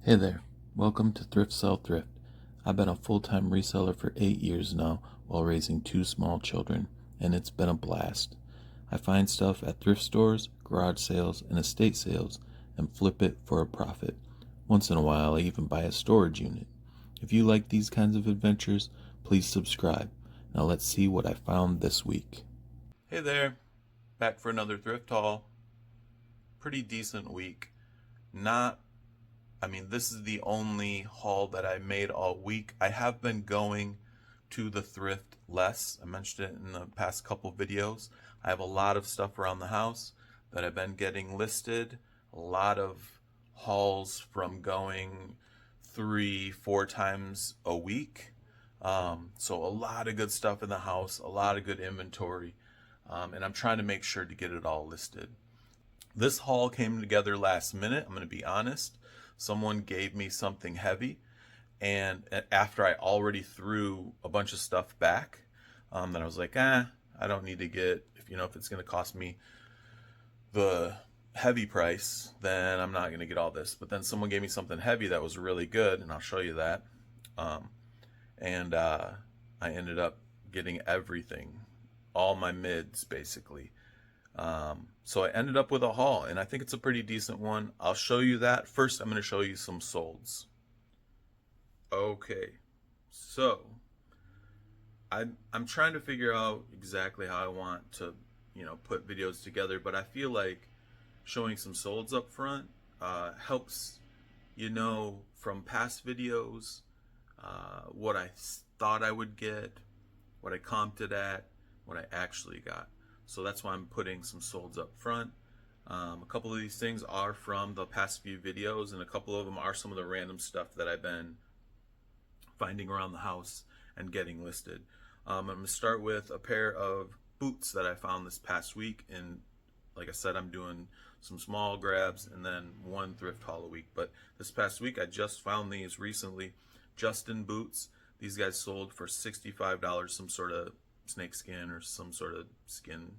Hey there, welcome to Thrift Sell Thrift. I've been a full-time reseller for 8 years now while raising 2 small children, and it's been a blast. I find stuff at thrift stores, garage sales, and estate sales and flip it for a profit. Once in a while I even buy a storage unit. If you like these kinds of adventures, please subscribe. Now let's see what I found this week. Hey there, back for another thrift haul. Pretty decent week. This is the only haul that I made all week. I have been going to the thrift less. I mentioned it in the past couple videos. I have a lot of stuff around the house that I've been getting listed. A lot of hauls from going 3-4 times a week. So a lot of good stuff in the house, a lot of good inventory. And I'm trying to make sure to get it all listed. This haul came together last minute, I'm going to be honest. Someone gave me something heavy, and after I already threw a bunch of stuff back, then I was like, I don't need to get, if it's going to cost me the heavy price, then I'm not going to get all this. But then someone gave me something heavy that was really good, and I'll show you that. I ended up getting everything, all my mids basically. So I ended up with a haul, and I think it's a pretty decent one. I'll show you that. First, I'm going to show you some solds. Okay, so I'm trying to figure out exactly how I want to, put videos together, but I feel like showing some solds up front helps, from past videos, what I thought I would get, what I comped it at, what I actually got. So that's why I'm putting some solds up front. A couple of these things are from the past few videos, and a couple of them are some of the random stuff that I've been finding around the house and getting listed. I'm going to start with a pair of boots that I found this past week, and like I said, I'm doing some small grabs and then one thrift haul a week. But this past week I just found these recently. Justin boots. These guys sold for $65, some sort of snake skin or some sort of skin,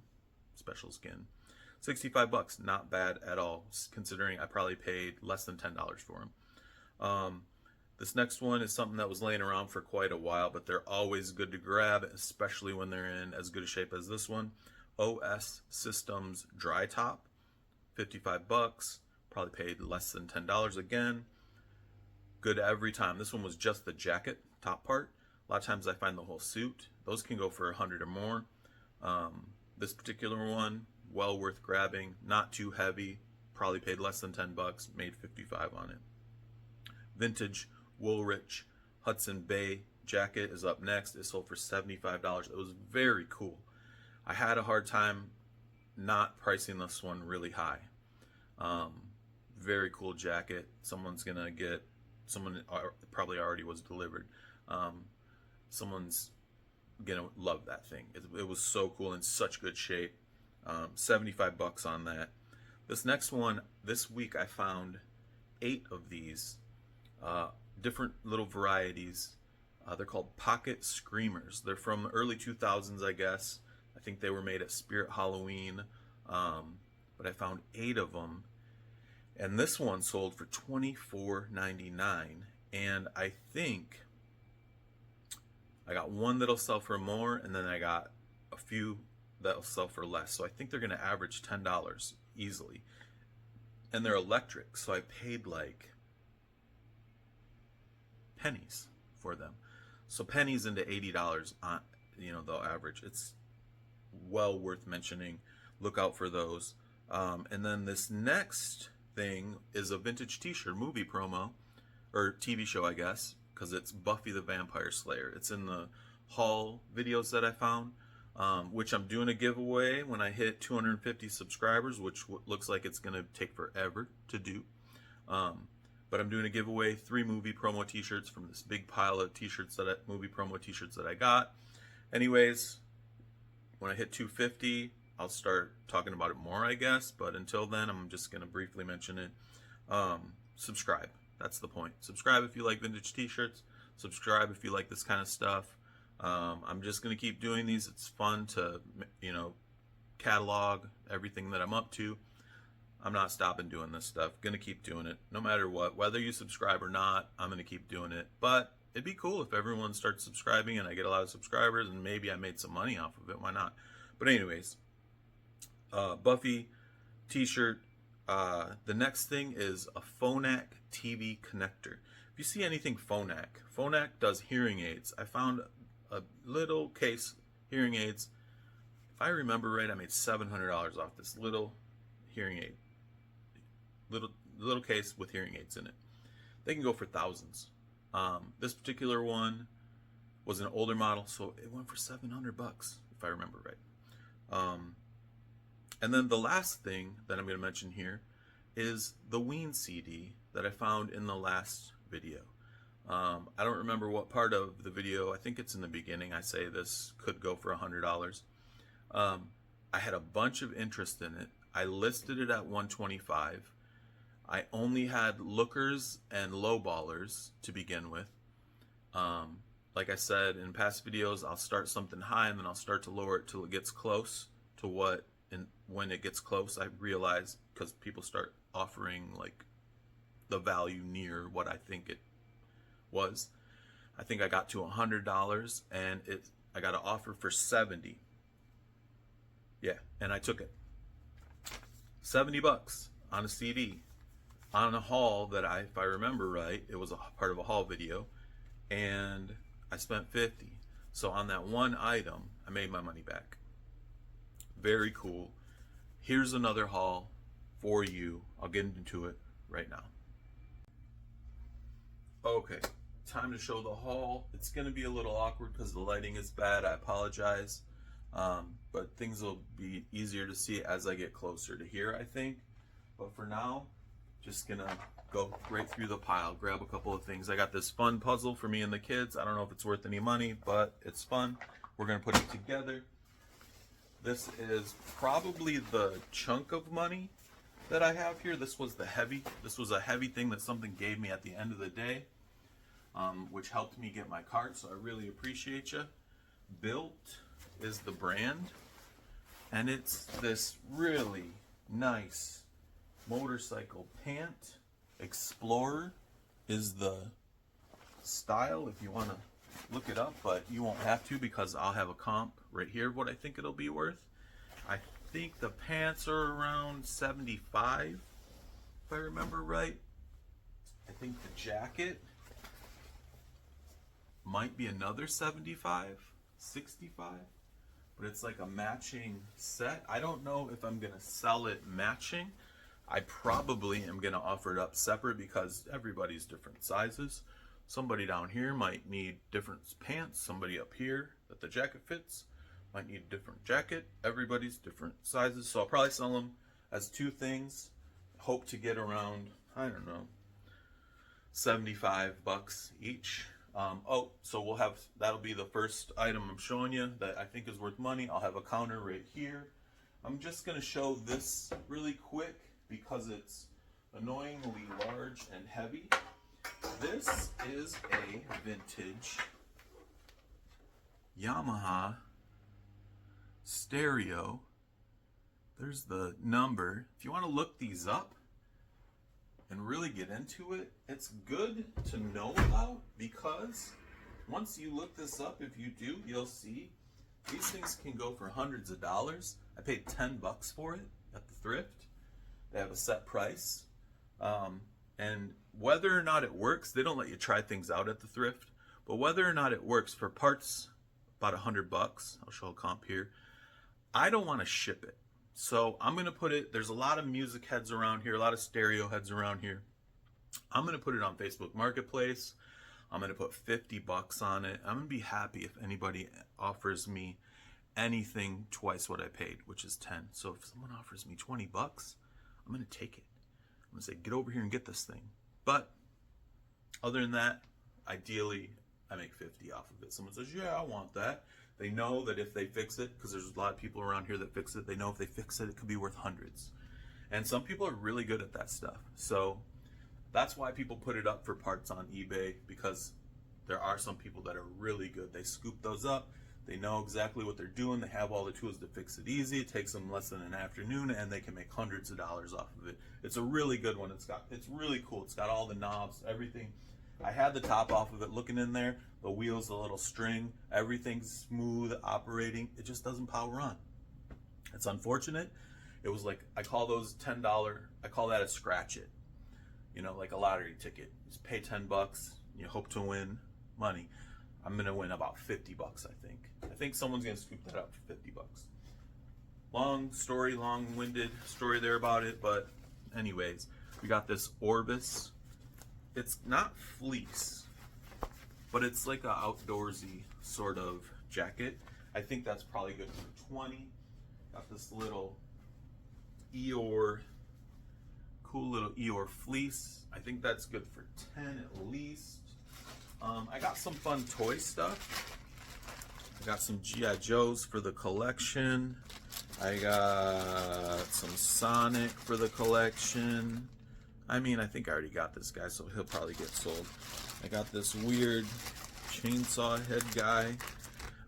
special skin. 65 bucks, not bad at all, considering I probably paid less than $10 for them. This next one is something that was laying around for quite a while, but they're always good to grab, especially when they're in as good a shape as this one. OS Systems dry top, 55 bucks, probably paid less than $10 again. Good every time. This one was just the jacket top part. A lot of times I find the whole suit. Those can go for 100 or more. This particular one, well worth grabbing. Not too heavy. Probably paid less than 10 bucks. Made 55 on it. Vintage Woolrich Hudson Bay jacket is up next. It sold for $75. It was very cool. I had a hard time not pricing this one really high. Very cool jacket. Someone probably already was delivered. Someone's gonna love that thing. It was so cool, in such good shape. 75 bucks on that. This next one, this week I found 8 of these different little varieties. They're called Pocket Screamers. They're from the early 2000s, I guess. I think they were made at Spirit Halloween, but I found 8 of them, and this one sold for $24.99, and I think I got one that'll sell for more, and then I got a few that'll sell for less. So I think they're going to average $10 easily. And they're electric, so I paid like pennies for them. So pennies into $80 on, they'll average. It's well worth mentioning. Look out for those. And then this next thing is a vintage t-shirt movie promo, or TV show, I guess, because it's Buffy the Vampire Slayer. It's in the haul videos that I found, which I'm doing a giveaway when I hit 250 subscribers, which looks like it's going to take forever to do. But I'm doing a giveaway, 3 movie promo t-shirts from this big pile of t-shirts, movie promo t-shirts that I got. Anyways, when I hit 250, I'll start talking about it more, I guess. But until then, I'm just going to briefly mention it. Subscribe. That's the point. Subscribe if you like vintage t-shirts. Subscribe if you like this kind of stuff. I'm just going to keep doing these. It's fun to, catalog everything that I'm up to. I'm not stopping doing this stuff. Gonna keep doing it no matter what. Whether you subscribe or not, I'm gonna keep doing it. But it'd be cool if everyone starts subscribing and I get a lot of subscribers and maybe I made some money off of it. Why not? But anyways, Buffy t-shirt. The next thing is a Phonak TV connector. If you see anything Phonak does hearing aids. I found a little case hearing aids. If I remember right, I made $700 off this little hearing aid. Little case with hearing aids in it. They can go for thousands. This particular one was an older model, so it went for $700 if I remember right. And then the last thing that I'm going to mention here is the Ween CD that I found in the last video. I don't remember what part of the video. I think it's in the beginning. I say this could go for $100. I had a bunch of interest in it. I listed it at $125. I only had lookers and lowballers to begin with. Like I said in past videos, I'll start something high and then I'll start to lower it till it gets close to what, and when it gets close, I realize, because people start offering like the value near what I think it was. I think I got to $100 and I got an offer for $70. Yeah, and I took it. $70 on a CD. On a haul that if I remember right, it was a part of a haul video, and I spent $50. So on that one item, I made my money back. Very cool. Here's another haul for you. I'll get into it right now. Okay, time to show the haul. It's gonna be a little awkward because the lighting is bad. I apologize, but things will be easier to see as I get closer to here, I think. But for now, just gonna go right through the pile, grab a couple of things. I got this fun puzzle for me and the kids. I don't know if it's worth any money, but it's fun. We're gonna put it together. This is probably the chunk of money that I have here. This was a heavy thing that something gave me at the end of the day, which helped me get my cart, so I really appreciate you. Built is the brand, and it's this really nice motorcycle pant. Explorer is the style if you want to look it up, but you won't have to because I'll have a comp right here of what I think it'll be worth. I think the pants are around $75 if I remember right. I think the jacket might be another $75, $65, but it's like a matching set. I don't know if I'm gonna sell it matching. I probably am going to offer it up separate because everybody's different sizes. Somebody down here might need different pants. Somebody up here that the jacket fits might need a different jacket. Everybody's different sizes. So I'll probably sell them as two things. Hope to get around, I don't know, $75 each. So that'll be the first item I'm showing you that I think is worth money. I'll have a counter right here. I'm just going to show this really quick because it's annoyingly large and heavy. This is a vintage Yamaha stereo. There's the number. If you want to look these up and really get into it, it's good to know about, because once you look this up, if you do, you'll see these things can go for hundreds of dollars. I paid $10 for it at the Thrift. They have a set price, and whether or not it works, they don't let you try things out at the Thrift, but whether or not it works, for parts about $100, I'll show a comp here, I don't want to ship it. So I'm going to put it, there's a lot of music heads around here, a lot of stereo heads around here. I'm going to put it on Facebook Marketplace. I'm going to put $50 on it. I'm going to be happy if anybody offers me anything twice what I paid, which is 10. So if someone offers me $20, I'm going to take it. I'm going to say, get over here and get this thing. But other than that, ideally, I make 50 off of it. Someone says, yeah, I want that. They know that if they fix it, because there's a lot of people around here that fix it, they know if they fix it, it could be worth hundreds. And some people are really good at that stuff. So that's why people put it up for parts on eBay, because there are some people that are really good. They scoop those up, They know exactly what they're doing. They have all the tools to fix it easy. It takes them less than an afternoon, and they can make hundreds of dollars off of it. It's a really good one. It's really cool. It's got all the knobs, everything. I had the top off of it looking in there. The wheels, the little string, everything's smooth operating. It just doesn't power on. It's unfortunate. It was like, I call those $10, I call that a scratch it. You know, like a lottery ticket. Just pay $10, you hope to win money. I'm gonna win about $50, I think. I think someone's gonna scoop that up for $50. Long story, long-winded story there about it, but anyways, we got this Orbis. It's not fleece, but it's like a outdoorsy sort of jacket. I think that's probably good for 20. Got this little Eeyore, cool little Eeyore fleece. I think that's good for 10 at least. I got some fun toy stuff. I got some G.I. Joes for the collection. I got some Sonic for the collection. I mean, I think I already got this guy, so he'll probably get sold. I got this weird chainsaw head guy.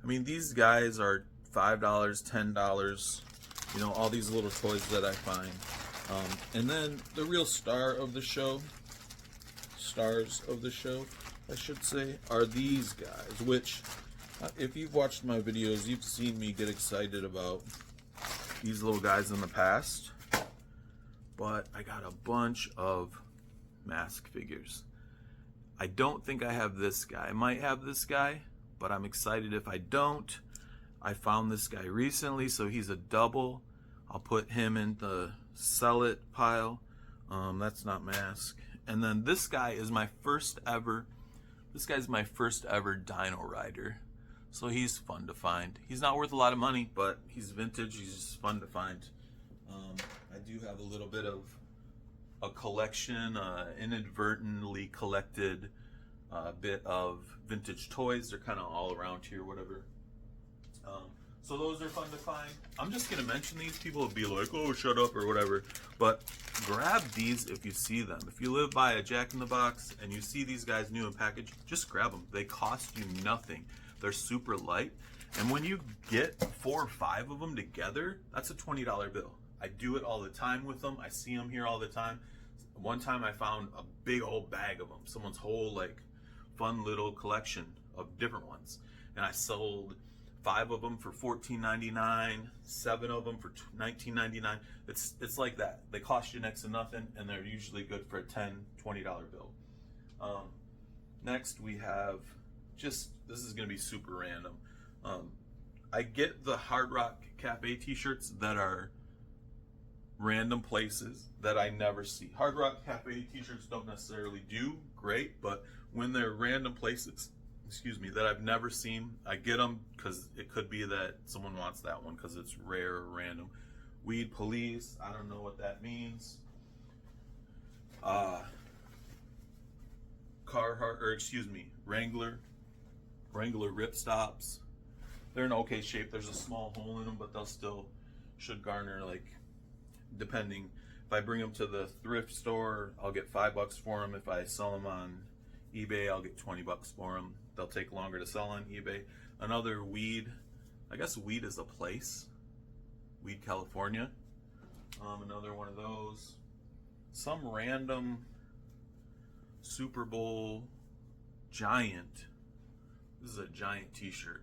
I mean, these guys are $5, $10, you know, all these little toys that I find. And then the real stars of the show, I should say, are these guys, which, if you've watched my videos, you've seen me get excited about these little guys in the past. But I got a bunch of mask figures. I don't think I have this guy. I might have this guy, but I'm excited if I don't. I found this guy recently, so he's a double. I'll put him in the sell it pile. That's not mask. And then this guy is my first ever, Dino Rider. So he's fun to find. He's not worth a lot of money, but he's vintage. He's just fun to find. I do have a little bit of a collection, inadvertently collected bit of vintage toys. They're kind of all around here, whatever. So those are fun to find. I'm just gonna mention these. People will be like, oh, shut up or whatever. But grab these if you see them. If you live by a Jack in the Box and you see these guys new in package, just grab them. They cost you nothing. They're super light. And when you get 4 or 5 of them together, that's a $20 bill. I do it all the time with them. I see them here all the time. One time I found a big old bag of them. Someone's whole like fun little collection of different ones. And I sold 5 of them for $14.99, 7 of them for $19.99. It's like that. They cost you next to nothing, and they're usually good for a $10, $20 bill. Next we have this is gonna be super random. I get the Hard Rock Cafe t-shirts that are random places that I never see. Hard Rock Cafe t-shirts don't necessarily do great, but when they're random places, that I've never seen, I get them because it could be that someone wants that one because it's rare or random. Weed Police, I don't know what that means. Wrangler ripstops. They're in okay shape. There's a small hole in them, but they'll still should garner, like, depending. If I bring them to the thrift store, I'll get $5 for them. If I sell them on eBay, I'll get $20 for them. They'll take longer to sell on eBay. Another Weed, I guess Weed is a place. Weed, California. Another one of those. Some random Super Bowl giant. This is a giant t-shirt.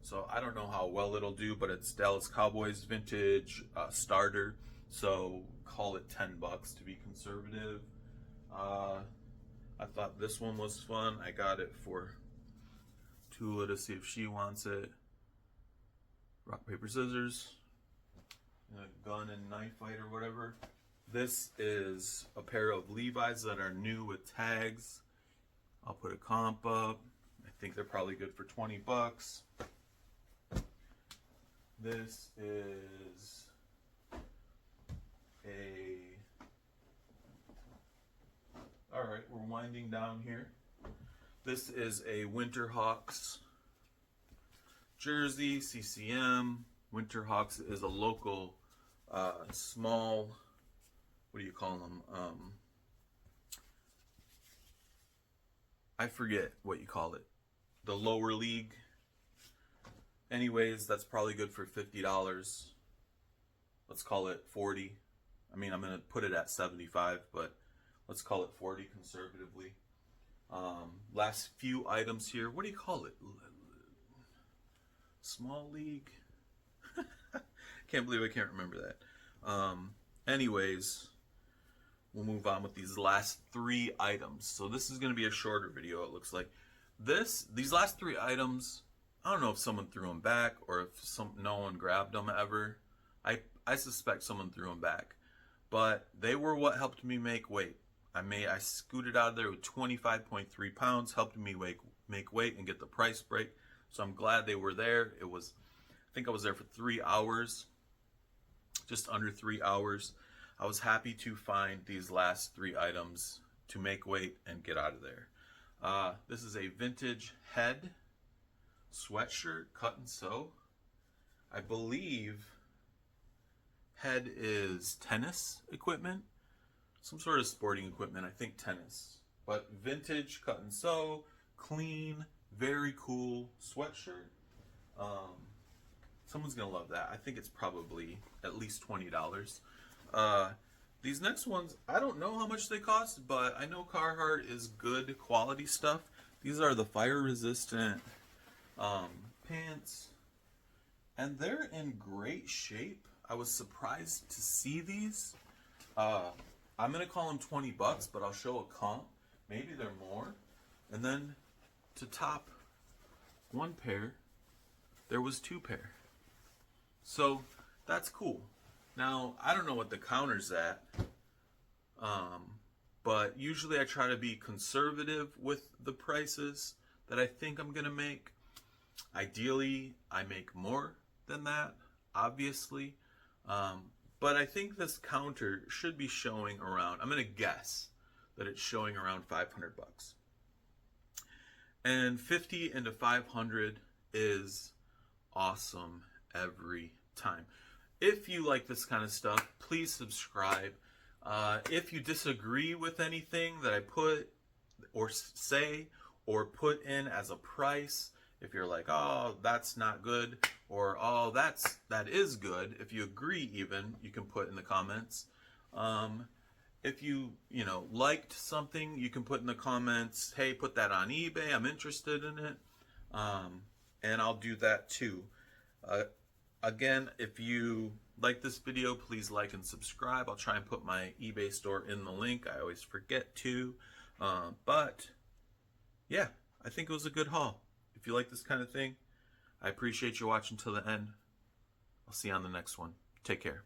So I don't know how well it'll do, but it's Dallas Cowboys vintage starter. So call it $10 to be conservative. I thought this one was fun. I got it for Tula to see if she wants it. Rock, paper, scissors. A gun and knife fight or whatever. This is a pair of Levi's that are new with tags. I'll put a comp up. I think they're probably good for $20. This is alright, we're winding down here. This is a Winterhawks jersey, CCM. Winterhawks is a local small, what do you call them? I forget what you call it. The lower league. Anyways, that's probably good for $50. Let's call it 40. I mean, I'm gonna put it at 75, but let's call it 40 conservatively. Last few items here. What do you call it? Small league? Can't believe I can't remember that. Anyways, we'll move on with these last 3 items. So this is going to be a shorter video, it looks like. These last 3 items, I don't know if someone threw them back or if no one grabbed them ever. I suspect someone threw them back. But they were what helped me make weight. I scooted out of there with 25.3 pounds, helped me make weight and get the price break. So I'm glad they were there. I think I was there for 3 hours, just under 3 hours. I was happy to find these last 3 items to make weight and get out of there. This is a vintage head sweatshirt, cut and sew. I believe head is tennis equipment, some sort of sporting equipment, I think tennis. But vintage, cut and sew, clean, very cool sweatshirt. Someone's gonna love that. I think it's probably at least $20. These next ones, I don't know how much they cost, but I know Carhartt is good quality stuff. These are the fire resistant pants, and they're in great shape. I was surprised to see these. I'm gonna call them $20, but I'll show a comp. Maybe they're more. And then to top one pair, there was 2 pair. So that's cool. Now, I don't know what the counter's at, but usually I try to be conservative with the prices that I think I'm gonna make. Ideally, I make more than that, obviously, but I think this counter should be showing around, I'm gonna guess that it's showing around $500. And 50 into 500 is awesome every time. If you like this kind of stuff, please subscribe. If you disagree with anything that I put or say or put in as a price, if you're like, oh, that's not good, or oh, that is good, if you agree even, you can put in the comments. If you liked something, you can put in the comments, hey, put that on eBay, I'm interested in it. And I'll do that too. Again, if you like this video, please like and subscribe. I'll try and put my eBay store in the link. I always forget to. But yeah, I think it was a good haul. If you like this kind of thing, I appreciate you watching till the end. I'll see you on the next one. Take care.